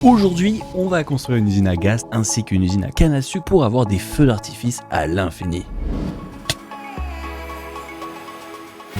Aujourd'hui, on va construire une usine à gaz ainsi qu'une usine à canne à sucre pour avoir des feux d'artifice à l'infini.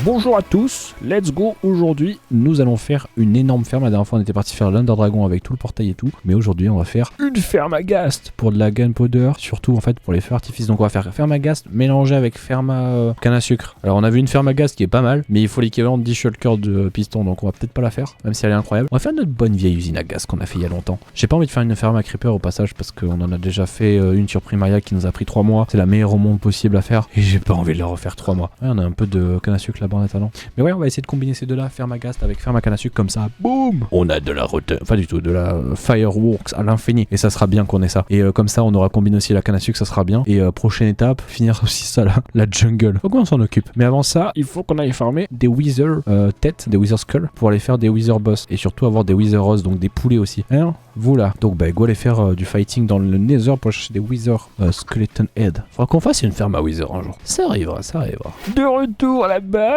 Bonjour à tous, let's go. Aujourd'hui nous allons faire une énorme ferme. La dernière fois on était parti faire l'Under Dragon avec tout le portail et tout, mais aujourd'hui on va faire une ferme à Ghast pour de la gunpowder, surtout en fait pour les feux d'artifice. Donc on va faire ferme à Ghast mélangée avec ferme à canne à sucre. Alors on a vu une ferme à Ghast qui est pas mal, mais il faut l'équivalent de 10 shulkers de piston, donc on va peut-être pas la faire, même si elle est incroyable. On va faire notre bonne vieille usine à gaz qu'on a fait il y a longtemps. J'ai pas envie de faire une ferme à creeper au passage parce qu'on en a déjà fait une sur Primaria qui nous a pris 3 mois. C'est la meilleure au monde possible à faire et j'ai pas envie de la refaire 3 mois. Ouais, on a un peu de canne à sucre là-bas en attendant. Mais ouais, on va essayer de combiner ces deux-là, ferme à Ghast avec ferme à canne à sucre, comme ça, boum, on a de la enfin du tout, de la fireworks à l'infini. Et ça sera bien qu'on ait ça. Et comme ça, on aura combiné aussi la canne à sucre, ça sera bien. Et prochaine étape, finir aussi ça là, la jungle. Faut qu'on s'en occupe. Mais avant ça, il faut qu'on aille farmer des wither têtes, des wither skulls, pour aller faire des wither boss. Et surtout avoir des wither roses, donc des poulets aussi. Hein, voilà. Donc bah, go aller faire du fighting dans le nether pour chercher des wither skeleton head. Faudra qu'on fasse une ferme à wither un jour. Ça arrivera, ça arrivera. De retour à la base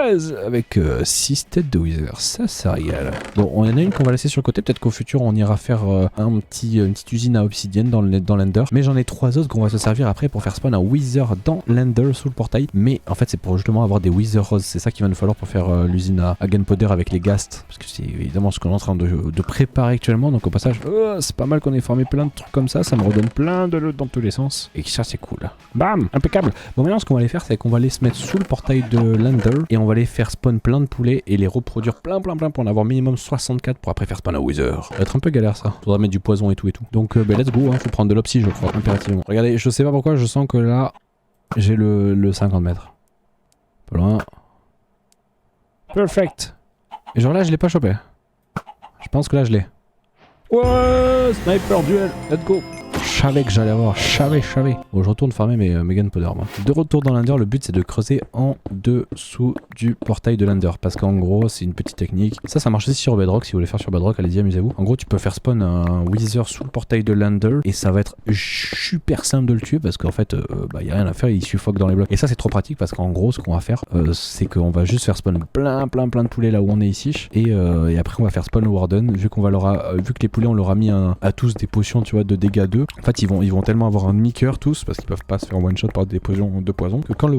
avec 6 têtes de wither, ça régale. Bon, on en a une qu'on va laisser sur le côté, peut-être qu'au futur on ira faire une petite usine à obsidienne dans l'Ender, mais j'en ai 3 autres qu'on va se servir après pour faire spawn un wither dans l'Ender sous le portail, mais en fait c'est pour justement avoir des wither roses, c'est ça qu'il va nous falloir pour faire l'usine à gunpowder avec les ghast, parce que c'est évidemment ce qu'on est en train de préparer actuellement, donc au passage, c'est pas mal qu'on ait formé plein de trucs comme ça me redonne plein de loot dans tous les sens, et ça c'est cool. Bam, impeccable. Bon, maintenant ce qu'on va aller faire, c'est qu'on va aller se mettre sous le portail de l'Ender, et on va aller faire spawn plein de poulets et les reproduire plein pour en avoir minimum 64 pour après faire spawn à wither. Ça va être un peu galère ça. Faudra mettre du poison et tout. Donc let's go, hein. Faut prendre de l'opsie je crois, impérativement. Regardez, je sais pas pourquoi, je sens que là, j'ai le 50 mètres. Pas loin. Perfect. Et genre là, je l'ai pas chopé. Je pense que là, je l'ai. Ouais, sniper duel, let's go. Je savais que j'allais avoir, je savais. Bon, je retourne farmer mes gunpowder moi. De retour dans l'Under, le but c'est de creuser en dessous du portail de l'Under. Parce qu'en gros, c'est une petite technique. Ça marche aussi sur Bedrock. Si vous voulez faire sur Bedrock, allez-y, amusez-vous. En gros, tu peux faire spawn un wither sous le portail de l'Under. Et ça va être super simple de le tuer. Parce qu'en fait, y a rien à faire, il suffoque dans les blocs. Et ça, c'est trop pratique parce qu'en gros, ce qu'on va faire, c'est qu'on va juste faire spawn plein de poulets là où on est ici. Et après, on va faire spawn le Warden. Vu que les poulets, on leur a mis à tous des potions, tu vois, de dégâts 2. En fait, ils vont tellement avoir un demi-cœur tous, parce qu'ils peuvent pas se faire one-shot par des potions de poison, que quand le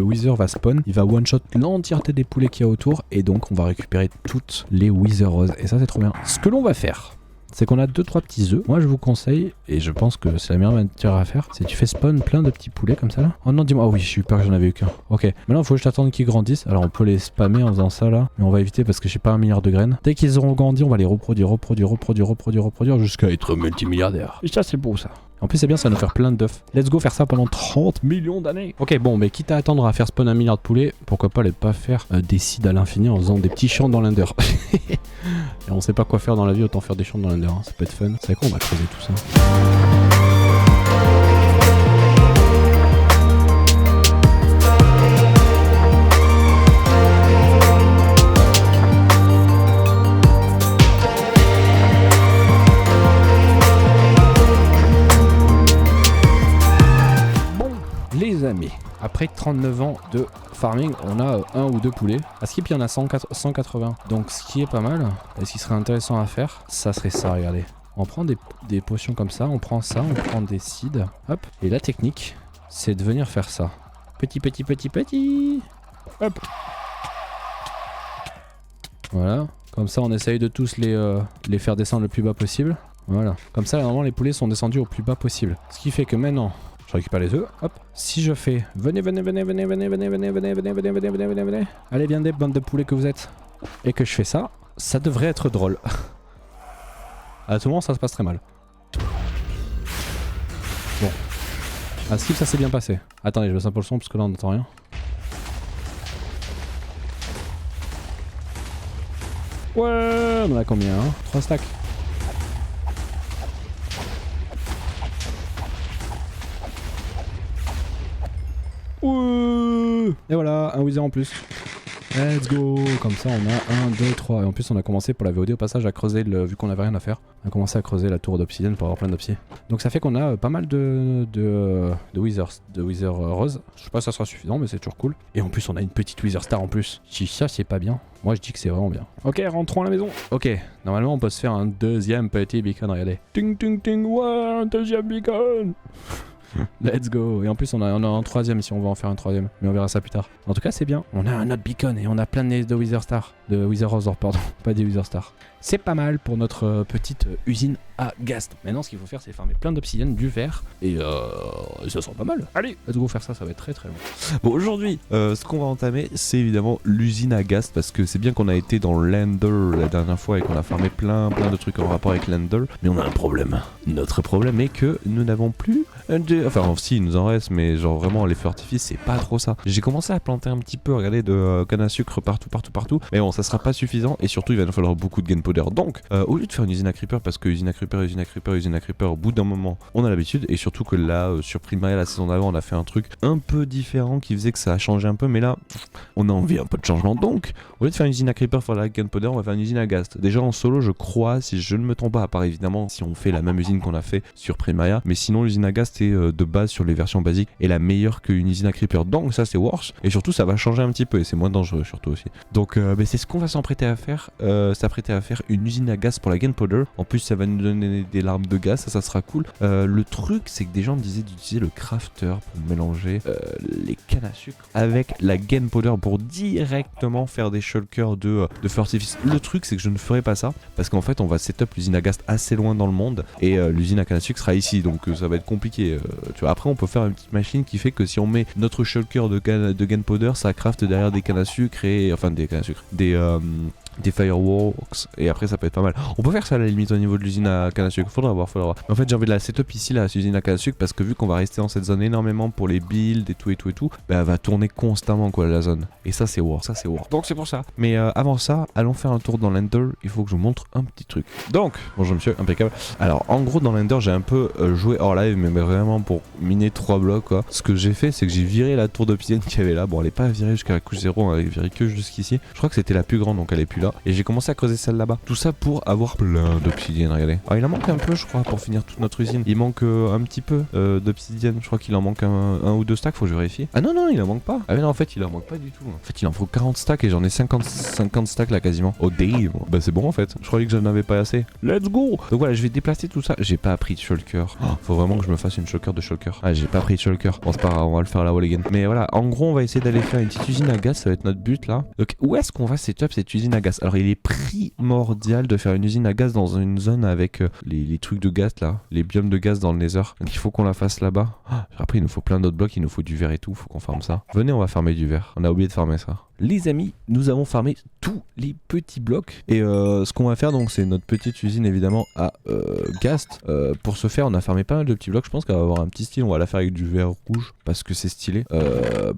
wither va spawn, il va one-shot l'entièreté des poulets qu'il y a autour, et donc on va récupérer toutes les wither roses. Et ça, c'est trop bien. Ce que l'on va faire, c'est qu'on a 2-3 petits œufs. Moi, je vous conseille, et je pense que c'est la meilleure manière à faire, c'est tu fais spawn plein de petits poulets comme ça là. Oh non, dis-moi, ah oui, j'ai eu peur que j'en avais eu qu'un. Ok, maintenant il faut juste attendre qu'ils grandissent. Alors on peut les spammer en faisant ça là, mais on va éviter parce que j'ai pas 1 milliard de graines. Dès qu'ils auront grandi, on va les reproduire jusqu'à être multimilliardaires. Et ça, c'est beau ça. En plus, c'est bien, ça va nous faire plein d'œufs. Let's go faire ça pendant 30 millions d'années. Ok, bon, mais quitte à attendre à faire spawn 1 milliard de poulets, pourquoi pas pas faire des seeds à l'infini en faisant des petits champs dans l'Under. Et on sait pas quoi faire dans la vie, autant faire des champs dans l'Under, hein. Ça peut être fun. C'est quoi, on va creuser tout ça. Les amis, après 39 ans de farming, on a 1 ou 2 poulets. À Skip, il y en a 180. Donc ce qui est pas mal, et ce qui serait intéressant à faire, ça serait ça, regardez. On prend des potions comme ça, on prend ça, on prend des seeds, hop. Et la technique, c'est de venir faire ça. Petit. Hop. Voilà. Comme ça, on essaye de tous les faire descendre le plus bas possible. Voilà. Comme ça, normalement, les poulets sont descendus au plus bas possible. Ce qui fait que maintenant, je récupère les œufs, hop. Si je fais, venez. Allez, viens des bandes de poulets que vous êtes. Et que je fais ça, ça devrait être drôle. À tout moment, ça se passe très mal. Bon. À Skip, ça s'est bien passé. Attendez, je baisse un peu le son parce que là, on n'entend rien. Ouais, on en a combien, hein? 3 stacks. Et voilà, un wither en plus. Let's go. Comme ça on a 1, 2, 3. Et en plus on a commencé pour la VOD au passage à creuser, vu qu'on avait rien à faire. On a commencé à creuser la tour d'obsidienne pour avoir plein d'obsidienne. Donc ça fait qu'on a pas mal de Wither Rose. Je sais pas si ça sera suffisant mais c'est toujours cool. Et en plus on a une petite Wither Star en plus. Si ça c'est pas bien, moi je dis que c'est vraiment bien. Ok, rentrons à la maison. Ok, normalement on peut se faire un deuxième petit beacon, regardez. Ting ting ting, ouais, un deuxième beacon. Let's go. Et en plus on a un troisième si on veut en faire un troisième. Mais on verra ça plus tard. En tout cas c'est bien. On a un autre beacon et on a plein de Wither Star. De Wither Rose, pardon. Pas des Wither Star. C'est pas mal pour notre petite usine à gaz. Maintenant ce qu'il faut faire c'est farmer plein d'obsidienne, du verre. Et ça sent pas mal. Allez, let's go faire ça, ça va être très très long. Bon, aujourd'hui, ce qu'on va entamer, c'est évidemment l'usine à gaz, parce que c'est bien qu'on a été dans l'Ender la dernière fois et qu'on a farmé plein de trucs en rapport avec l'Ender, mais on a un problème. Notre problème est que nous n'avons plus enfin si, il nous en reste, mais genre vraiment les feux artifices, c'est pas trop ça. J'ai commencé à planter un petit peu, regardez, de canne à sucre partout, mais bon, ça sera pas suffisant, et surtout il va nous falloir beaucoup de gunpowder. Donc, au lieu de faire une usine à creeper, parce que usine à creeper, au bout d'un moment, on a l'habitude, et surtout que là, sur Primaria, la saison d'avant, on a fait un truc un peu différent qui faisait que ça a changé un peu, mais là, on a envie un peu de changement. Donc, au lieu de faire une usine à creeper pour la gunpowder, on va faire une usine à ghast. Déjà en solo, je crois, si je ne me trompe pas, à part évidemment si on fait la même usine qu'on a fait sur Primaria, mais sinon l'usine à ghast est de base sur les versions basiques est la meilleure qu'une usine à creeper. Donc ça c'est worse, et surtout ça va changer un petit peu et c'est moins dangereux surtout aussi. Donc c'est ce qu'on va s'apprêter à faire, une usine à gaz pour la gunpowder. En plus ça va nous donner des larmes de gaz, ça sera cool. Le truc c'est que des gens me disaient d'utiliser le crafter pour mélanger les cannes à sucre avec la gunpowder pour directement faire des shulkers de feu artifice. Le truc c'est que je ne ferai pas ça parce qu'en fait on va setup l'usine à gaz assez loin dans le monde et l'usine à canne à sucre sera ici, donc ça va être compliqué. Tu vois, après on peut faire une petite machine qui fait que si on met notre shulker de gunpowder, ça craft derrière des cannes à sucre et enfin des cannes à sucre, des fireworks, et après ça peut être pas mal. On peut faire ça à la limite au niveau de l'usine à canne à sucre, faudra voir. Mais en fait j'ai envie de la setup ici, là, cette usine à canne à sucre, parce que vu qu'on va rester dans cette zone énormément pour les builds et tout, bah elle va tourner constamment quoi la zone. Et ça c'est war, donc c'est pour ça. Mais avant ça, allons faire un tour dans l'Ender, il faut que je vous montre un petit truc. Donc, bonjour monsieur, impeccable. Alors en gros dans l'Ender j'ai un peu joué hors live, mais vraiment pour miner 3 blocs quoi. Ce que j'ai fait c'est que j'ai viré la tour d'obsidienne qu'il y avait là. Bon elle est pas virée jusqu'à la couche 0, on a viré que jusqu'ici. Je crois que c'était la plus grande donc elle est plus là. Et j'ai commencé à creuser celle là-bas. Tout ça pour avoir plein d'obsidienne, regardez. Alors il en manque un peu je crois pour finir toute notre usine. Il manque un petit peu d'obsidienne. Je crois qu'il en manque un ou 2 stacks, faut que je vérifie. Ah non, il en manque pas. Ah mais non en fait il en manque pas du tout. En fait il en faut 40 stacks et j'en ai 50 stacks là quasiment. Oh damn. Bah c'est bon en fait. Je croyais que j'en avais pas assez. Let's go. Donc voilà, je vais déplacer tout ça. J'ai pas appris de shulker. Faut vraiment que je me fasse une shulker de shulker. Ah j'ai pas appris de shulker. Bon c'est pas grave, on va le faire là again. Mais voilà, en gros on va essayer d'aller faire une petite usine à gaz, ça va être notre but là. Donc où est-ce qu'on va setup cette usine à gaz? Alors il est primordial de faire une usine à gaz dans une zone avec les trucs de gaz là, les biomes de gaz dans le nether. Donc il faut qu'on la fasse là-bas. Après il nous faut plein d'autres blocs, il nous faut du verre et tout, faut qu'on farme ça. Venez, on va farmer du verre. On a oublié de farmer ça. Les amis, nous avons farmé tous les petits blocs et ce qu'on va faire donc c'est notre petite usine évidemment à ghast. Pour ce faire on a farmé pas mal de petits blocs, je pense qu'elle va avoir un petit style, on va la faire avec du verre rouge parce que c'est stylé.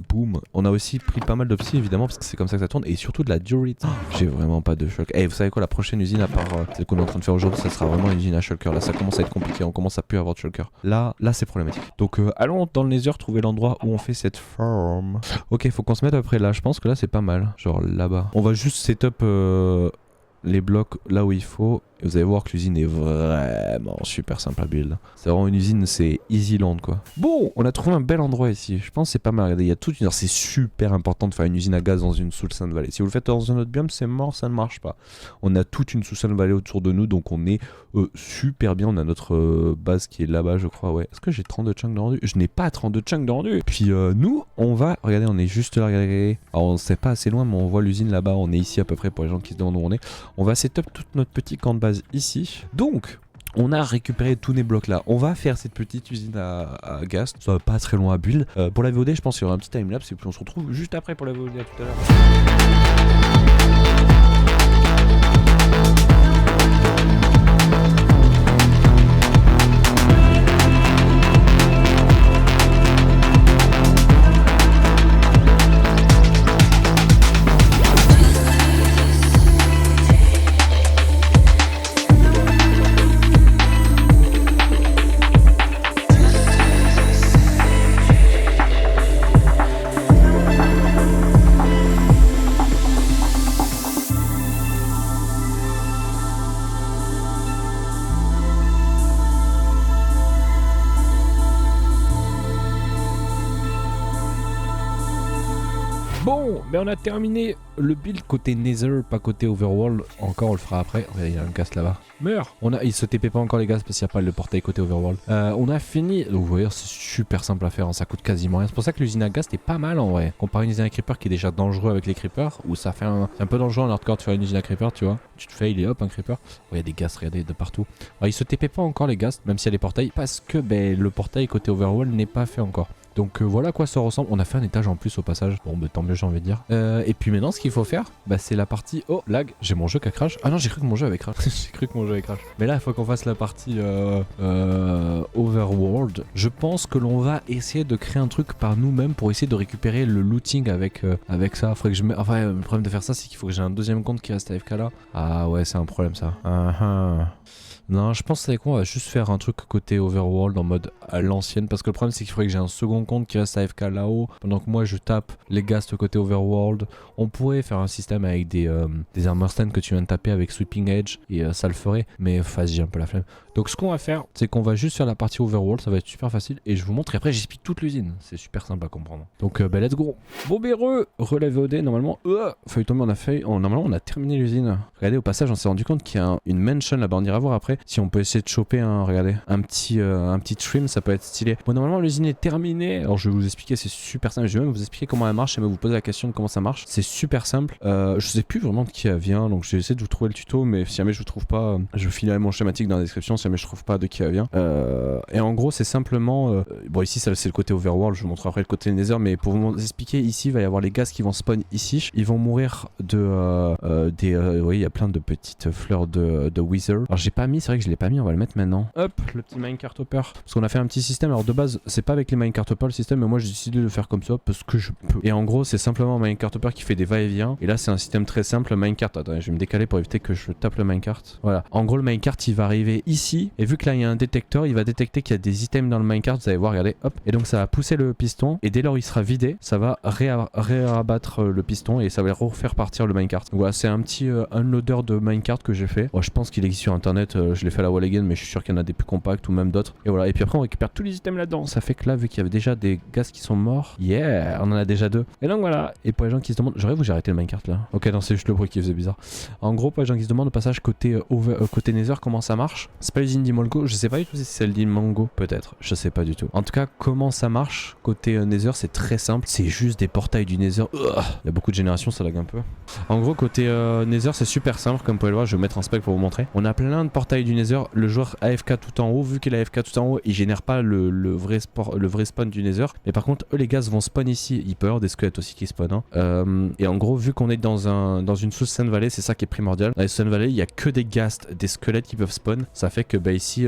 Boum. On a aussi pris pas mal d'opsi évidemment parce que c'est comme ça que ça tourne et surtout de la durite. J'ai vraiment pas de shulker. Et vous savez quoi, la prochaine usine à part celle qu'on est en train de faire aujourd'hui, ça sera vraiment une usine à shulker. Là ça commence à être compliqué, on commence à plus avoir de shulker. Là c'est problématique. Donc allons dans le nether trouver l'endroit où on fait cette farm. Ok, faut qu'on se mette après là, je pense que là c'est pas mal, genre là-bas. On va juste setup les blocs là où il faut. Et vous allez voir que l'usine est vraiment super simple à build. C'est vraiment une usine, c'est easy land quoi. Bon, on a trouvé un bel endroit ici. Je pense que c'est pas mal. Regardez, il y a toute une... C'est super important de faire une usine à gaz dans une Soulsand Valley. Si vous le faites dans un autre biome, c'est mort, ça ne marche pas. On a toute une Soulsand Valley autour de nous, donc on est super bien. On a notre base qui est là-bas, je crois. Ouais. Est-ce que j'ai 32 chunks de rendu? Je n'ai pas 32 chunks de rendu. Puis nous, on va... Regardez, on est juste là. Regardez. Alors on sait pas assez loin, mais on voit l'usine là-bas. On est ici à peu près pour les gens qui se demandent où on est. On va setup toute notre petit camp de base ici. Donc on a récupéré tous les blocs là. On va faire cette petite usine à ghast. Ça va pas très loin à build. Pour la VOD je pense qu'il y aura un petit timelapse et puis on se retrouve juste après pour la VOD. À tout à l'heure. Bon, mais on a terminé le build côté Nether, pas côté Overworld. Encore, on le fera après. Regardez, il y a un ghast là-bas. Meurs. Il se TP pas encore les gars parce qu'il n'y a pas le portail côté Overworld. On a fini. Donc, vous voyez, c'est super simple à faire. Hein, ça coûte quasiment rien. C'est pour ça que l'usine à ghast est pas mal en vrai. Comparé à une usine à creeper qui est déjà dangereux avec les creepers, où ça fait c'est un peu dangereux en hardcore de faire une usine à creeper, tu vois. Tu te fail et hop, un creeper. Il y a des ghasts, regardez, de partout. Alors, il se TP pas encore les ghasts, même s'il y a des portails, parce que le portail côté Overworld n'est pas fait encore. Donc voilà à quoi ça ressemble. On a fait un étage en plus au passage. Bon, bah, tant mieux, j'ai envie de dire. Et puis maintenant, ce qu'il faut faire, bah, c'est la partie. Oh, lag. J'ai mon jeu qui a crash. Ah non, j'ai cru que mon jeu avait crash. J'ai cru que mon jeu avait crash. Mais là, il faut qu'on fasse la partie Overworld. Je pense que l'on va essayer de créer un truc par nous-mêmes pour essayer de récupérer le looting avec ça. Faudrait que je Enfin, le problème de faire ça, c'est qu'il faut que j'ai un deuxième compte qui reste AFK là. Ah ouais, c'est un problème ça. Non, je pense qu'on va juste faire un truc côté Overworld en mode à l'ancienne. Parce que le problème, c'est qu'il faudrait que j'ai un second compte qui reste AFK là-haut. Pendant que moi, je tape les ghasts côté Overworld. On pourrait faire un système avec des armor stands que tu viens de taper avec Sweeping Edge. Et ça le ferait. Mais vas-y, j'ai un peu la flemme. Donc, ce qu'on va faire, c'est qu'on va juste faire la partie Overworld. Ça va être super facile. Et je vous montre. Et après, j'explique toute l'usine. C'est super simple à comprendre. Donc, bah, let's go. Bon, relève OD. Normalement, feuille tombée, on a fait. Normalement, on a terminé l'usine. Regardez, au passage, on s'est rendu compte qu'il y a une mansion là-bas. On ira voir après. Si on peut essayer de choper regardez, un petit trim, ça peut être stylé. Bon, normalement, l'usine est terminée. Alors, je vais vous expliquer, c'est super simple. Je vais même vous expliquer comment elle marche. Je vais vous poser la question de comment ça marche. C'est super simple. Je sais plus vraiment de qui elle vient. Donc, je vais essayer de vous trouver le tuto. Mais si jamais je vous trouve pas, je filerai mon schématique dans la description. Si jamais je trouve pas de qui elle vient. Et en gros, c'est simplement. Bon, ici, ça, c'est le côté Overworld. Je vous montrerai après le côté Nether. Mais pour vous expliquer, ici, il va y avoir les gaz qui vont spawn ici. Ils vont mourir de. Vous voyez, il y a plein de petites fleurs de Wither. Alors, j'ai pas mis, c'est vrai que je l'ai pas mis, on va le mettre maintenant. Hop, le petit minecart hopper. Parce qu'on a fait un petit système. Alors de base, c'est pas avec les minecart hopper le système, mais moi j'ai décidé de le faire comme ça parce que je peux. Et en gros, c'est simplement un minecart hopper qui fait des va-et-vient. Et là, c'est un système très simple. Minecart. Attendez, je vais me décaler pour éviter que je tape le minecart. Voilà. En gros, le minecart il va arriver ici. Et vu que là il y a un détecteur, il va détecter qu'il y a des items dans le minecart. Vous allez voir, regardez. Hop. Et donc ça va pousser le piston. Et dès lors il sera vidé, ça va réabattre le piston et ça va refaire partir le minecart. Voilà, c'est un petit unloader de minecart que j'ai fait. Bon, je pense qu'il existe sur internet. Je l'ai fait à la wall again, mais je suis sûr qu'il y en a des plus compacts ou même d'autres. Et voilà. Et puis après, on récupère tous les items là-dedans. Ça fait que là, vu qu'il y avait déjà des gaz qui sont morts, on en a déjà 2. Et donc voilà. Et pour les gens qui se demandent, j'aurais vous j'ai arrêté le minecart là. Ok, non, c'est juste le bruit qui faisait bizarre. En gros, pour les gens qui se demandent au passage côté Nether, comment ça marche. C'est pas l'usine d'Imongo. Je sais pas du tout si c'est celle d'Imongo. Peut-être. Je sais pas du tout. En tout cas, comment ça marche côté Nether, c'est très simple. C'est juste des portails du Nether. Il y a beaucoup de générations, ça lag un peu. En gros, côté Nether, c'est super simple. Comme vous pouvez le voir, je vais mettre un spec pour vous montrer. On a plein de portails du Nether. Le joueur AFK tout en haut, vu qu'il a AFK tout en haut, il génère pas le vrai spawn du Nether. Mais par contre, eux les gaz vont spawn ici. Il peut y avoir des squelettes aussi qui spawnent. Et en gros, vu qu'on est dans une sous-Sun Valley, c'est ça qui est primordial. Dans les Sun Valley, il y a que des ghasts, des squelettes qui peuvent spawn. Ça fait que bah ici,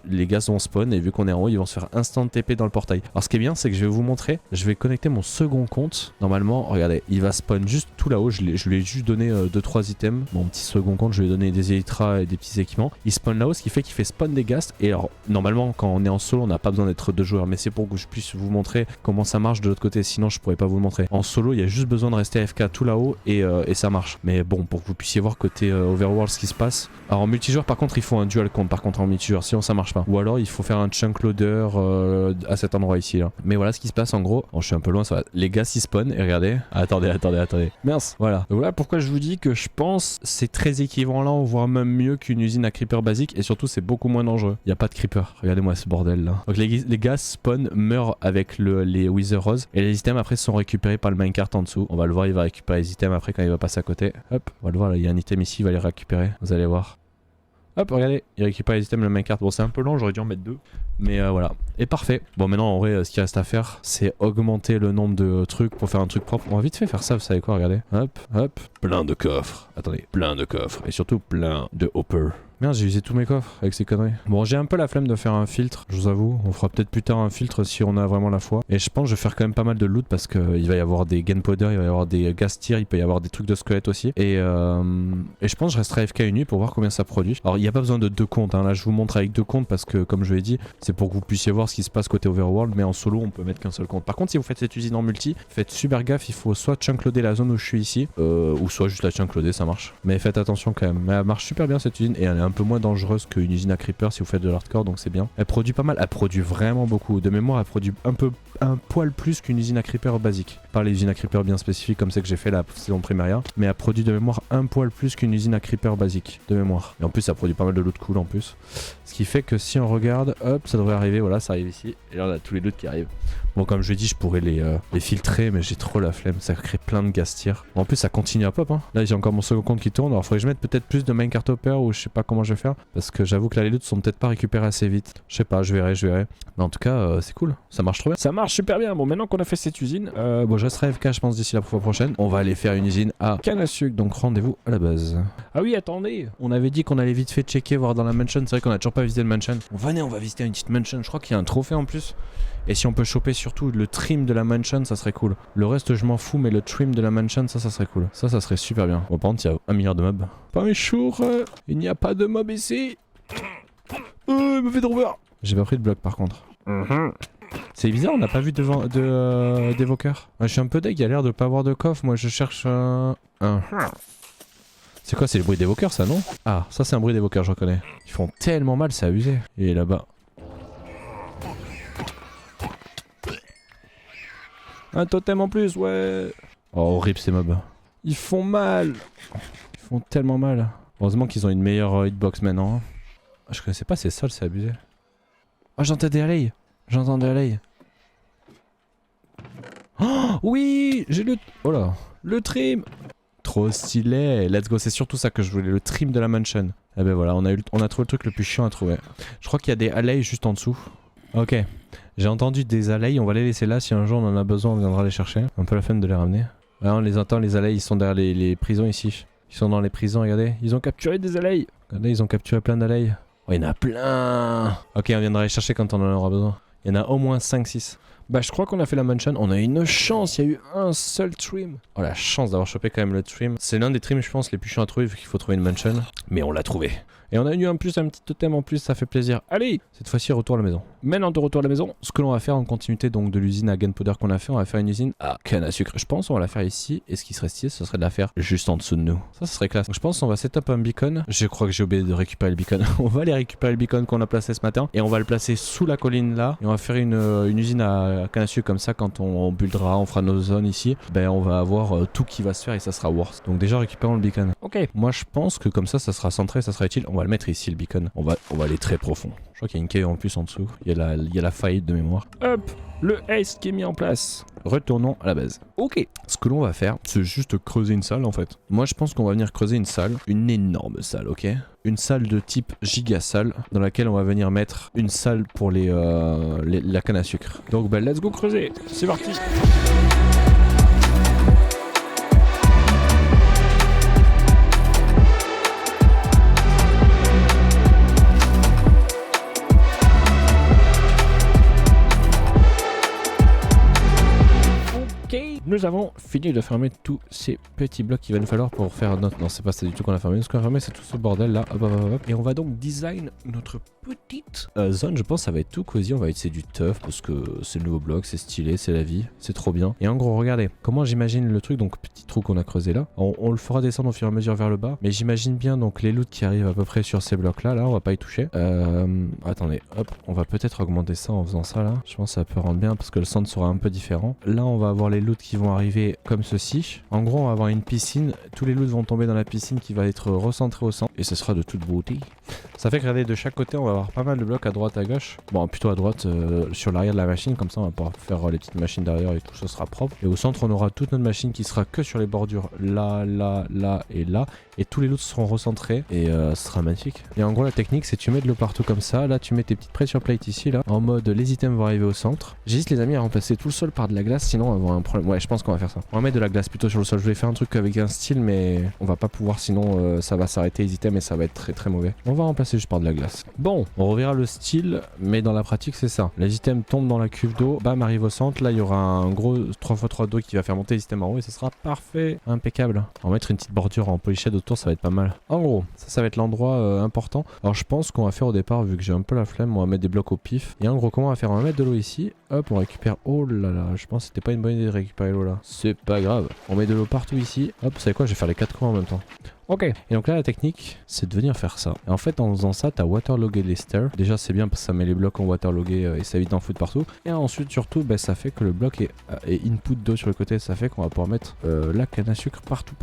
les gaz vont spawn et vu qu'on est en haut, ils vont se faire instant TP dans le portail. Alors ce qui est bien, c'est que je vais vous montrer. Je vais connecter mon second compte. Normalement, regardez, il va spawn juste tout là-haut. Je lui ai juste donné 2-3 items. Mon petit second compte, je lui ai donné des élytras et des petits équipements. Il spawn là-haut, ce qui fait qu'il fait spawn des ghasts. Et alors, normalement, quand on est en solo, on n'a pas besoin d'être 2 joueurs. Mais c'est pour que je puisse vous montrer comment ça marche de l'autre côté. Sinon, je pourrais pas vous le montrer. En solo, il y a juste besoin de rester AFK tout là-haut et ça marche. Mais bon, pour que vous puissiez voir côté Overworld ce qui se passe. Alors en multijoueur, par contre, il faut un dual compte. Par contre, en multijoueur, sinon ça marche pas. Ou alors, il faut faire un chunk loader à cet endroit ici. Là. Mais voilà ce qui se passe en gros. Bon, je suis un peu loin, ça va. Les gars s'y spawnent et regardez. Attendez. Mince. Voilà. Donc voilà pourquoi je vous dis que je pense c'est très équivalent, voire même mieux qu'une usine à creeper basique. Et surtout, c'est beaucoup moins dangereux. Il n'y a pas de creeper. Regardez-moi ce bordel là. Donc les gars spawn meurent avec les Wither Rose. Et les items après sont récupérés par le minecart en dessous. On va le voir, il va récupérer les items après quand il va passer à côté. Hop, on va le voir là, il y a un item ici, il va les récupérer. Vous allez voir. Hop, regardez, il récupère les items, le minecart. Bon, c'est un peu long, j'aurais dû en mettre 2. Mais voilà. Et parfait. Bon, maintenant, en vrai, ce qui reste à faire, c'est augmenter le nombre de trucs pour faire un truc propre. On va vite fait faire ça, vous savez quoi, regardez. Hop. Plein de coffres. Attendez, plein de coffres. Et surtout, plein de hoppers. Merde, j'ai usé tous mes coffres avec ces conneries. Bon, j'ai un peu la flemme de faire un filtre, je vous avoue. On fera peut-être plus tard un filtre si on a vraiment la foi. Et je pense que je vais faire quand même pas mal de loot parce qu'il va y avoir des gunpowder, il va y avoir des gas tiers, il peut y avoir des trucs de squelette aussi. Et je pense que je resterai AFK une nuit pour voir combien ça produit. Alors, il n'y a pas besoin de 2 comptes. Hein. Là, je vous montre avec 2 comptes parce que, comme je l'ai dit, c'est pour que vous puissiez voir ce qui se passe côté Overworld. Mais en solo, on peut mettre qu'un seul compte. Par contre, si vous faites cette usine en multi, faites super gaffe. Il faut soit chunkloader la zone où je suis ici, ou soit juste la chunkloader, ça marche. Mais faites attention quand même. Mais elle marche super bien cette usine et elle est un peu moins dangereuse qu'une usine à creeper si vous faites de l'hardcore, donc c'est bien. Elle produit pas mal, elle produit vraiment beaucoup. De mémoire, elle produit un poil plus qu'une usine à creeper basique. Pas les usines à creeper bien spécifiques comme celle que j'ai fait la saison primaire, mais elle produit de mémoire un poil plus qu'une usine à creeper basique, de mémoire. Et en plus, ça produit pas mal de loot cool en plus. Ce qui fait que si on regarde, hop, ça devrait arriver, voilà, ça arrive ici. Et là, on a tous les loots qui arrivent. Bon, comme je l'ai dit, je pourrais les filtrer, mais j'ai trop la flemme. Ça crée plein de gas tirs. En plus, ça continue à pop. Hein. Là, j'ai encore mon second compte qui tourne. Alors, faudrait que je mette peut-être plus de minecart hopper ou je sais pas comment je vais faire. Parce que j'avoue que là, les loots sont peut-être pas récupérés assez vite. Je sais pas, je verrai. Mais en tout cas, c'est cool. Ça marche trop bien. Ça marche super bien. Bon, maintenant qu'on a fait cette usine, bon, je resterai FK, je pense, d'ici la fois prochaine. On va aller faire une usine à canne à sucre. Donc, rendez-vous à la base. Ah oui, attendez. On avait dit qu'on allait vite fait checker, voir dans la mansion. C'est vrai qu'on a toujours pas visité le mansion. Venez, on va visiter une petite mansion. Je crois qu'il y a un trophée en plus. Et si on peut choper surtout le trim de la mansion, ça serait cool. Le reste, je m'en fous, mais le trim de la mansion, ça serait cool. Ça serait super bien. Bon, par contre, il y a 1 milliard de mobs. Bonjour, il n'y a pas de mobs ici. Il me fait trop peur. J'ai pas pris de bloc par contre. C'est bizarre, on n'a pas vu d'évoqueur. Je suis un peu deg, il y a l'air de pas avoir de coffre. Moi, je cherche un. C'est quoi, c'est le bruit d'évoqueur, ça, non? Ah, ça, c'est un bruit d'évoqueur, je reconnais. Ils font tellement mal, c'est abusé. Et là-bas. Un totem en plus, ouais. Oh, horrible ces mobs. Ils font mal. Ils font tellement mal. Heureusement qu'ils ont une meilleure hitbox maintenant. Je connaissais pas ces sols, c'est abusé. Oh, j'entends des allées. Oh, oui, j'ai le... Oh là, le trim. Trop stylé. Let's go, c'est surtout ça que je voulais, le trim de la mansion. Et ben voilà, on a trouvé le truc le plus chiant à trouver. Je crois qu'il y a des allées juste en dessous. Ok. J'ai entendu des allées, on va les laisser là, si un jour on en a besoin on viendra les chercher. Un peu la flemme de les ramener. Là on les entend, les allées, ils sont derrière les prisons ici. Ils sont dans les prisons, regardez. Ils ont capturé des allées. Regardez, ils ont capturé plein d'allées. Oh, il y en a plein. Ok, on viendra les chercher quand on en aura besoin. Il y en a au moins 5-6. Bah je crois qu'on a fait la mansion, on a une chance, il y a eu un seul trim. Oh la chance d'avoir chopé quand même le trim. C'est l'un des trims je pense les plus chiants à trouver vu qu'il faut trouver une mansion. Mais on l'a trouvé. Et on a eu en plus un petit totem en plus, ça fait plaisir. Allez, cette fois-ci retour à la maison. Maintenant de retour à la maison, ce que l'on va faire en continuité donc de l'usine à gunpowder qu'on a fait, on va faire une usine à canne à sucre. Je pense on va la faire ici et ce qui serait stylé ce serait de la faire juste en dessous de nous. Ça serait classe. Donc je pense on va setup un beacon. Je crois que j'ai oublié de récupérer le beacon. On va aller récupérer le beacon qu'on a placé ce matin et on va le placer sous la colline là. Et on va faire une usine à canne à sucre comme ça quand on buildera, on fera nos zones ici. Ben on va avoir tout qui va se faire et ça sera worth. Donc déjà récupérons le beacon. Ok, moi je pense que comme ça sera centré, ça sera utile. On va le mettre ici le beacon. On va aller très profond. Je crois qu'il y a une cave en plus en dessous. Il y a la faillite de mémoire. Hop, le haste qui est mis en place. Retournons à la base. Ok. Ce que l'on va faire, c'est juste creuser une salle en fait. Moi je pense qu'on va venir creuser une salle. Une énorme salle, ok? Une salle de type giga salle dans laquelle on va venir mettre une salle pour la canne à sucre. Donc bah let's go creuser. C'est parti. Nous avons fini de fermer tous ces petits blocs qu'il va nous falloir pour faire notre... Non, c'est pas ça du tout qu'on a fermé. Ce qu'on a fermé, c'est tout ce bordel là. Hop, hop, hop, hop. Et on va donc design notre petite zone. Je pense que ça va être tout cosy. On va utiliser du tuff parce que c'est le nouveau bloc, c'est stylé, c'est la vie. C'est trop bien. Et en gros, regardez comment j'imagine le truc. Donc, petit trou qu'on a creusé là. On le fera descendre au fur et à mesure vers le bas. Mais j'imagine bien donc les loots qui arrivent à peu près sur ces blocs là. Là, on va pas y toucher. Attendez, hop. On va peut-être augmenter ça en faisant ça là. Je pense que ça peut rendre bien parce que le centre sera un peu différent. Là, on va avoir les loots qui vont arriver comme ceci. En gros, on va avoir une piscine. Tous les loots vont tomber dans la piscine qui va être recentrée au centre. Et ce sera de toute beauté. Ça fait que regardez, de chaque côté, on va avoir pas mal de blocs à droite, à gauche. Bon, plutôt à droite, sur l'arrière de la machine. Comme ça, on va pouvoir faire les petites machines derrière et tout, ça sera propre. Et au centre, on aura toute notre machine qui sera que sur les bordures. Là, là, là et là. Et tous les loots seront recentrés. Et ce sera magnifique. Et en gros, la technique, c'est tu mets de l'eau partout comme ça. Là, tu mets tes petites pressure plates ici, là. En mode, les items vont arriver au centre. J'hésite, les amis, à remplacer tout le sol par de la glace. Sinon, on va avoir un problème. Ouais, je pense qu'on va faire ça. On va mettre de la glace plutôt sur le sol. Je vais faire un truc avec un style, mais on va pas pouvoir. Sinon, ça va s'arrêter les items et ça va être très très mauvais. On va remplacer juste par de la glace. Bon, on reverra le style, mais dans la pratique, c'est ça. Les items tombent dans la cuve d'eau. Bam, arrive au centre. Là, il y aura un gros 3x3 d'eau qui va faire monter les items en haut et ça sera parfait. Impeccable. On va mettre une petite bordure en polyched autour, ça va être pas mal. En gros, ça va être l'endroit important. Alors, je pense qu'on va faire au départ, vu que j'ai un peu la flemme, on va mettre des blocs au pif. Et en gros, comment on va faire? On va mettre de l'eau ici. Hop, on récupère. Oh là là, je pense que c'était pas une bonne idée de récupérer l'eau là. C'est pas grave. On met de l'eau partout ici. Hop, vous savez quoi? Je vais faire les 4 coins en même temps. Ok. Et donc là, la technique, c'est de venir faire ça. Et en fait, en faisant ça, t'as waterlogué les stairs. Déjà, c'est bien parce que ça met les blocs en waterlogué et ça évite d'en foutre partout. Et ensuite, surtout, bah, ça fait que le bloc est input d'eau sur le côté. Ça fait qu'on va pouvoir mettre la canne à sucre partout.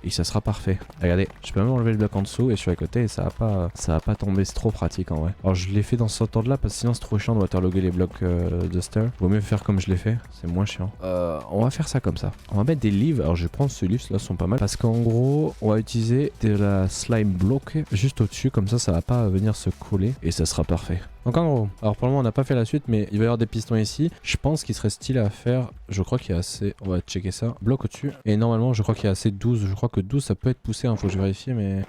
Et ça sera parfait. Regardez, je peux même enlever le bloc en dessous et sur les côtés et ça va pas tomber. C'est trop pratique en vrai. Alors, je l'ai fait dans ce ordre-là parce que sinon, c'est trop chiant de waterloguer les blocs de stairs. Vaut mieux faire comme je l'ai fait. C'est moins chiant. On va faire ça comme ça. On va mettre des livres. Alors, je vais prendre ces livres là, sont pas mal. Parce qu'en gros, on va utiliser de la slime block juste au-dessus. Comme ça va pas venir se coller et ça sera parfait. Donc en gros, alors pour le moment on n'a pas fait la suite mais il va y avoir des pistons ici. Je pense qu'il serait stylé à faire, je crois qu'il y a assez, on va checker ça, bloc au-dessus. Et normalement je crois qu'il y a assez 12, je crois que 12 ça peut être poussé, hein, faut que je vérifie mais...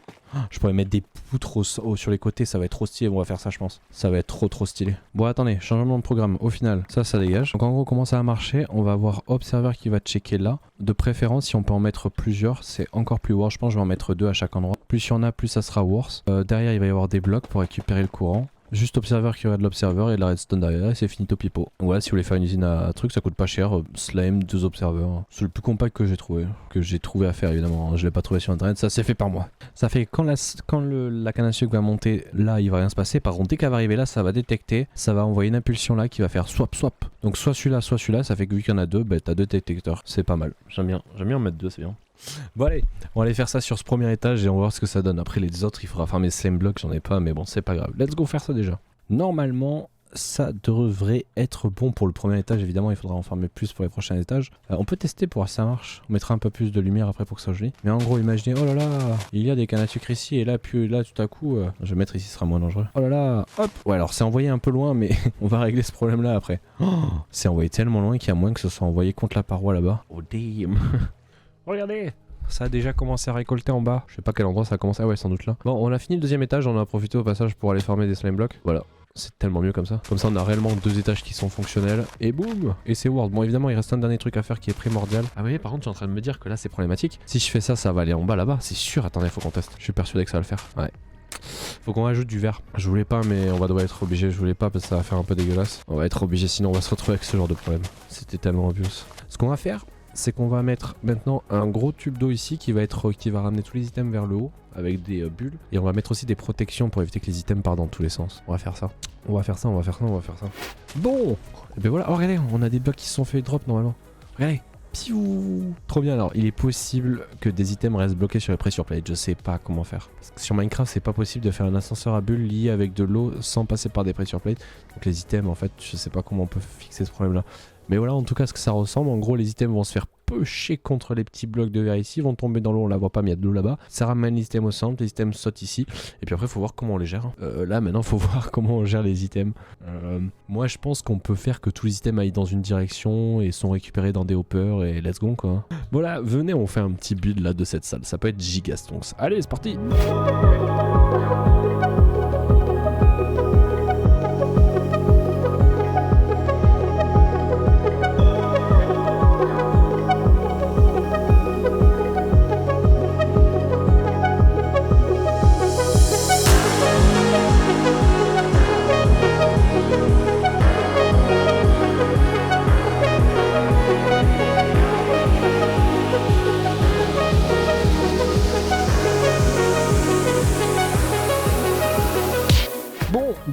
Je pourrais mettre des poutres sur les côtés, ça va être trop stylé, on va faire ça je pense. Ça va être trop stylé. Bon attendez, changement de programme, au final, ça dégage. Donc en gros comment ça va marcher, on va avoir Observer qui va checker là. De préférence si on peut en mettre plusieurs, c'est encore plus worse, je pense que je vais en mettre 2 à chaque endroit. Plus il y en a, plus ça sera worse. Derrière il va y avoir des blocs pour récupérer le courant. Juste Observer qui aurait de l'Observer et de la redstone derrière et c'est finito pipo. Donc voilà, si vous voulez faire une usine à trucs, ça coûte pas cher. Slime, 2 Observers. C'est le plus compact que j'ai trouvé à faire évidemment. Je l'ai pas trouvé sur internet, ça c'est fait par moi. Ça fait quand la canne à sucre va monter là, il va rien se passer. Par contre, dès qu'elle va arriver là, ça va détecter, ça va envoyer une impulsion là qui va faire swap. Donc soit celui-là, ça fait que vu qu'il y en a 2, bah t'as 2 détecteurs. C'est pas mal. J'aime bien en mettre 2, c'est bien. Bon allez, on va aller faire ça sur ce premier étage et on va voir ce que ça donne. Après les autres, il faudra farmer slime block, j'en ai pas, mais bon, c'est pas grave. Let's go faire ça déjà. Normalement, ça devrait être bon pour le premier étage. Évidemment, il faudra en farmer plus pour les prochains étages. On peut tester pour voir si ça marche. On mettra un peu plus de lumière après pour que ça joli. Mais en gros, imaginez, oh là là, il y a des cannes à sucre ici et là, puis là, tout à coup, je vais mettre ici, ce sera moins dangereux. Oh là là, hop. Ouais, alors c'est envoyé un peu loin, mais on va régler ce problème-là après. Oh, c'est envoyé tellement loin qu'il y a moins que ce soit envoyé contre la paroi là-bas. Oh damn. Regardez, ça a déjà commencé à récolter en bas. Je sais pas quel endroit ça a commencé. Ah ouais, sans doute là. Bon, on a fini le deuxième étage. On a profité au passage pour aller farmer des slime blocks. Voilà. C'est tellement mieux comme ça. Comme ça, on a réellement 2 étages qui sont fonctionnels. Et boum. Et c'est world. Bon, évidemment, il reste un dernier truc à faire qui est primordial. Ah oui, par contre, je suis en train de me dire que là, c'est problématique. Si je fais ça, ça va aller en bas là-bas. C'est sûr. Attendez, faut qu'on teste. Je suis persuadé que ça va le faire. Ouais. Faut qu'on rajoute du verre. Je voulais pas, mais on va devoir être obligé. Je voulais pas parce que ça va faire un peu dégueulasse. On va être obligé, sinon on va se retrouver avec ce genre de problème. C'était tellement obvious. Ce qu'on va faire, c'est qu'on va mettre maintenant un gros tube d'eau ici qui va ramener tous les items vers le haut avec des bulles. Et on va mettre aussi des protections pour éviter que les items partent dans tous les sens. On va faire ça. On va faire ça. Bon. Et ben voilà. Oh regardez, on a des blocs qui se sont fait drop normalement. Regardez. Piou. Trop bien. Alors il est possible que des items restent bloqués sur les pressure plates. Je sais pas comment faire. Parce que sur Minecraft c'est pas possible de faire un ascenseur à bulles lié avec de l'eau sans passer par des pressure plates. Donc les items en fait je sais pas comment on peut fixer ce problème là. Mais voilà en tout cas ce que ça ressemble. En gros les items vont se faire pusher contre les petits blocs de verre ici, vont tomber dans l'eau, on la voit pas mais il y a de l'eau là-bas. Ça ramène les items au centre, les items sautent ici. Et puis après faut voir comment on les gère. Là maintenant faut voir comment on gère les items. Moi je pense qu'on peut faire que tous les items aillent dans une direction et sont récupérés dans des hoppers et let's go quoi. Voilà, venez on fait un petit build là de cette salle, ça peut être gigastonks. Allez c'est parti.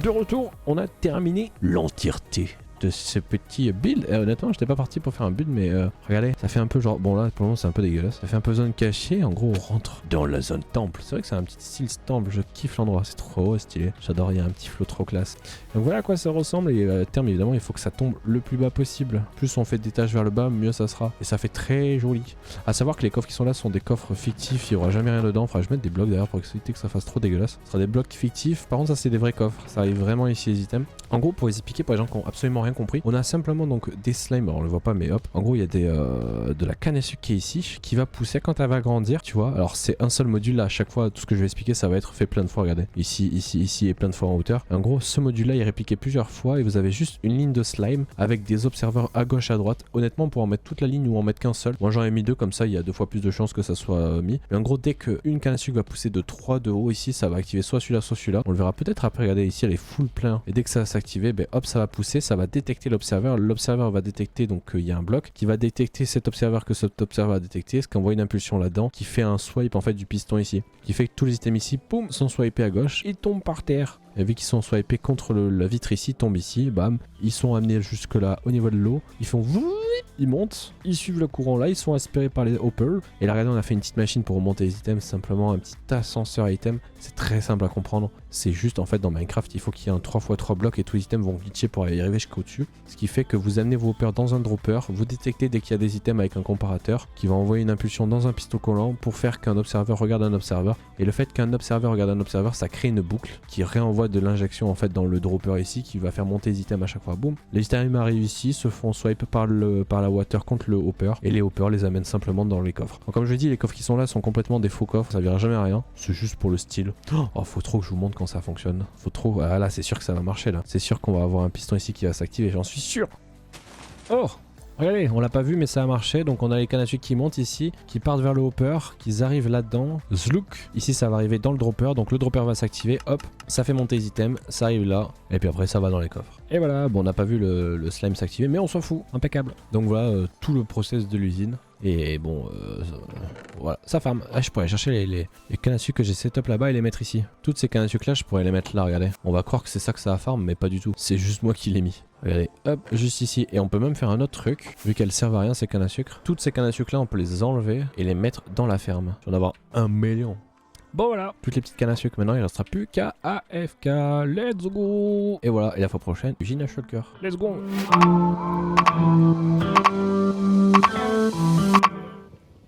De retour, on a terminé l'entièreté de ce petit build. Et honnêtement, j'étais pas parti pour faire un build, mais regardez, ça fait un peu genre. Bon, là pour le moment, c'est un peu dégueulasse. Ça fait un peu zone cachée. En gros, on rentre dans la zone temple. C'est vrai que c'est un petit style temple. Je kiffe l'endroit, c'est trop stylé. J'adore, il y a un petit flow trop classe. Donc voilà à quoi ça ressemble. Et à terme, évidemment, il faut que ça tombe le plus bas possible. Plus on fait des tâches vers le bas, mieux ça sera. Et ça fait très joli. À savoir que les coffres qui sont là sont des coffres fictifs. Il y aura jamais rien dedans. Faudra que je mette des blocs derrière pour éviter que ça fasse trop dégueulasse. Ce sera des blocs fictifs. Par contre, ça, c'est des vrais coffres. Ça arrive vraiment ici, les items. En gros, pour les expliquer pour les gens qui ont absolument rien compris, on a simplement donc des slimes, alors on le voit pas mais hop, en gros il y a de la canne à sucre qui est ici, qui va pousser quand elle va grandir, tu vois. Alors c'est un seul module là, à chaque fois tout ce que je vais expliquer ça va être fait plein de fois, regardez, ici et plein de fois en hauteur. Et en gros ce module là il est répliqué plusieurs fois et vous avez juste une ligne de slime avec des observeurs à gauche à droite. Honnêtement pour en mettre toute la ligne ou en mettre qu'un seul, moi j'en ai mis 2 comme ça il y a 2 fois plus de chances que ça soit mis. Mais en gros dès qu'une canne à sucre va pousser de 3 de haut ici, ça va activer soit celui-là soit celui-là. On le verra peut-être après, regardez ici elle est full plein et dès que ça va s'activer, ben hop ça va pousser, ça va détecter l'observeur. L'observeur va détecter, donc il y a un bloc qui va détecter cet observeur que cet observeur a détecté, ce qui envoie une impulsion là-dedans qui fait un swipe en fait du piston ici, qui fait que tous les items ici, boum, sont swipés à gauche et tombent par terre. Et vu qu'ils sont swipés contre la vitre ici, tombent ici, bam, ils sont amenés jusque là au niveau de l'eau, ils font ils montent, ils suivent le courant là, ils sont aspirés par les hoppers. Et là regardez, on a fait une petite machine pour remonter les items, simplement un petit ascenseur item, c'est très simple à comprendre. C'est juste en fait dans Minecraft il faut qu'il y ait un 3x3 blocs et tous les items vont glitcher pour y arriver jusqu'au dessus. Ce qui fait que vous amenez vos hoppers dans un dropper, vous détectez dès qu'il y a des items avec un comparateur qui va envoyer une impulsion dans un piston collant pour faire qu'un observeur regarde un observeur. Et le fait qu'un observeur regarde un observeur, ça crée une boucle qui réenvoie de l'injection en fait dans le dropper ici qui va faire monter les items à chaque fois. Boum. Les items arrivent ici, se font swipe par la water contre le hopper et les hoppers les amènent simplement dans les coffres. Donc, comme je dis, les coffres qui sont là sont complètement des faux coffres, ça verra jamais à rien. C'est juste pour le style. Oh, faut trop que je vous montre quand ça fonctionne. Faut trop. Ah là, c'est sûr que ça va marcher là. C'est sûr qu'on va avoir un piston ici qui va s'activer, j'en suis sûr. Oh! Regardez, on l'a pas vu mais ça a marché, donc on a les cannes à sucre qui montent ici, qui partent vers le hopper, qui arrivent là-dedans, zlouk, ici ça va arriver dans le dropper, donc le dropper va s'activer, hop, ça fait monter les items, ça arrive là, et puis après ça va dans les coffres. Et voilà, bon on n'a pas vu le slime s'activer, mais on s'en fout, impeccable. Donc voilà tout le process de l'usine, et bon, voilà, ça farm. Ah, je pourrais chercher les cannes à sucre que j'ai setup là-bas et les mettre ici. Toutes ces cannes à sucre là, je pourrais les mettre là, regardez. On va croire que c'est ça que ça a farm, mais pas du tout, c'est juste moi qui l'ai mis. Regardez, hop, juste ici. Et on peut même faire un autre truc, vu qu'elles servent à rien ces cannes à sucre. Toutes ces cannes à sucre là, on peut les enlever et les mettre dans la ferme. Je vais en avoir 1 million. Bon voilà, toutes les petites cannes à sucre maintenant, il ne restera plus qu'à AFK. Let's go. Et voilà, et la fois prochaine, usine à shulker. Let's go.